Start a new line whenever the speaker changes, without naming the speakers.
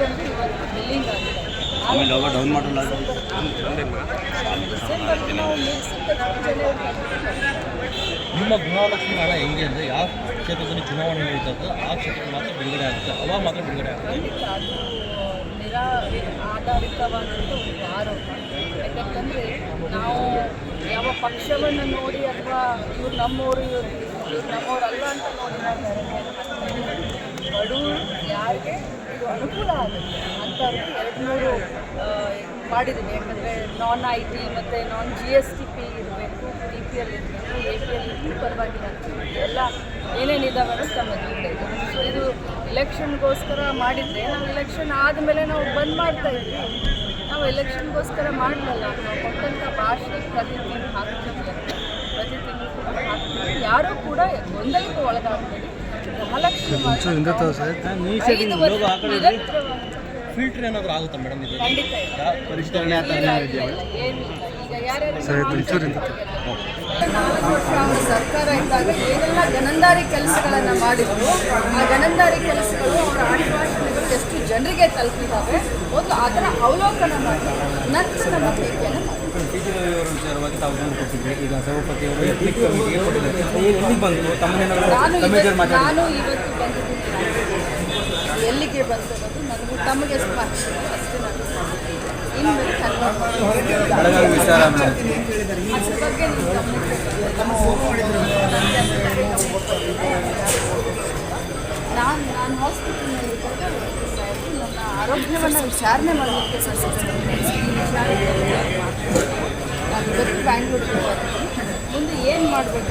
ಬಂದು ಇವತ್ತು ಬಿಲ್ಲಿಂಗ್ ಆಗಿದೆ. ಡಿಸೆಂಬರ್ ನಾವು ಮುಗಿಸಿದ ತಕ್ಷಣ
ನಿಮ್ಮ ಗೃಹಲಕ್ಷ್ಮಿ ಹಣ ಹೆಂಗೆ ಅಂದರೆ ಯಾವ ಕ್ಷೇತ್ರದಲ್ಲಿ ಚುನಾವಣೆ ನಡೀತದೆ ಆ ಕ್ಷೇತ್ರಕ್ಕೆ ಮಾತ್ರ ಬಿಡುಗಡೆ ಆಗುತ್ತೆ, ಅವಾಗ ಮಾತ್ರ ಬಿಡುಗಡೆ ಆಗುತ್ತೆ.
ಖಂಡಿತ ಅದು ಆಧಾರಿತವಾದಂಥ ಒಂದು ಆರೋಪ. ಯಾಕಂತಂದರೆ ನಾವು ಯಾವ ಪಕ್ಷವನ್ನು ನೋಡಿ ಅಥವಾ ಇವ್ರು ನಮ್ಮವರು ಇವ್ರು ನಮ್ಮವರಲ್ಲ ಅಂತ ನೋಡಿ ನಾವು ಬಡವರು ಯಾರಿಗೆ ಇದು ಅನುಕೂಲ ಆಗುತ್ತೆ ಅಂಥವ್ರಿಗೆ 2-3 ಮಾಡಿದ್ದೀವಿ. ಯಾಕಂದರೆ ನಾನ್ IT ಮತ್ತು ನಾನ್ GST ಇರಬೇಕು, TPL ಇರಬೇಕು, APL ಇರಬೇಕು, ಪರವಾಗಿಲ್ಲ ಎಲ್ಲ ಏನೇನಿದ್ದಾವೆ ಅನ್ನೋದು ತಮ್ಮ ದುಡ್ಡು ಇದೆ. ಸೊ ಇದು ಎಲೆಕ್ಷನ್ಗೋಸ್ಕರ ಮಾಡಿದರೆ ನಾವು ಎಲೆಕ್ಷನ್ ಆದಮೇಲೆ ನಾವು ಬಂದ್ ಮಾಡ್ತಾ ಇದ್ವಿ. ನಾವು ಎಲೆಕ್ಷನ್ಗೋಸ್ಕರ ಮಾಡಲಿಲ್ಲ. ನಾವು ಕೊಟ್ಟಂಥ ಭಾಷೆ ಪ್ರತಿ ಹಾಕ್ತೀವಿ, ಪ್ರತಿ ತಿಂಗಳು ಕೂಡ ಹಾಕ್ತೀವಿ. ಯಾರೂ ಕೂಡ ಗೊಂದಲಕ್ಕೆ ಒಳಗಾಗ್ತೀವಿ. ಗೃಹಲಕ್ಷ್ಮಿ
ಫಿಲ್ಟರ್ ಏನಾದರೂ ಆಗುತ್ತಾ ಮೇಡಮ್? ಇದು
ಖಂಡಿತ
ಪರಿಷ್ಕರಣೆ
ಏನಿಲ್ಲ. ಈಗ ಯಾರ್ಯಾರು 4 ವರ್ಷ ಅವರ ಸರ್ಕಾರ ಇದ್ದಾಗ ಏನೆಲ್ಲ ಗನಂದಾರಿ ಕೆಲಸಗಳನ್ನು ಮಾಡಿದ್ರು, ಆ ಗನಂದಾರಿ ಕೆಲಸಗಳು ಅವರ ಆಶ್ವಾಸನೆಗಳು ಎಷ್ಟು ಜನರಿಗೆ ತಲುಪಿದ್ದಾವೆ ಒಂದು ಅದರ ಅವಲೋಕನ ಮಾಡಿ ನಂತರ ನಮ್ಮ ಟೀಕೆಯನ್ನು ಮಾಡಿ. ನಾನು ಇವತ್ತು ಬಂದಿದ್ದೀನಿ, ಎಲ್ಲಿಗೆ ಬಂದಿರೋದು ನನಗೂ ತಮಗೆ ಸ್ಪಷ್ಟ ಅಷ್ಟೇ. ನಾನು ಇನ್ನು ಅದ್ರ ಬಗ್ಗೆ ನಾನು ಹಾಸ್ಪಿಟಲ್ನಲ್ಲಿ ನನ್ನ ಆರೋಗ್ಯವನ್ನು ವಿಚಾರಣೆ ಮಾಡಲಿಕ್ಕೆ ನಾನು ಇವತ್ತು ಬ್ಯಾಂಗ್ಳೂರಿಗೆ ಮುಂದೆ ಏನು ಮಾಡಬೇಕು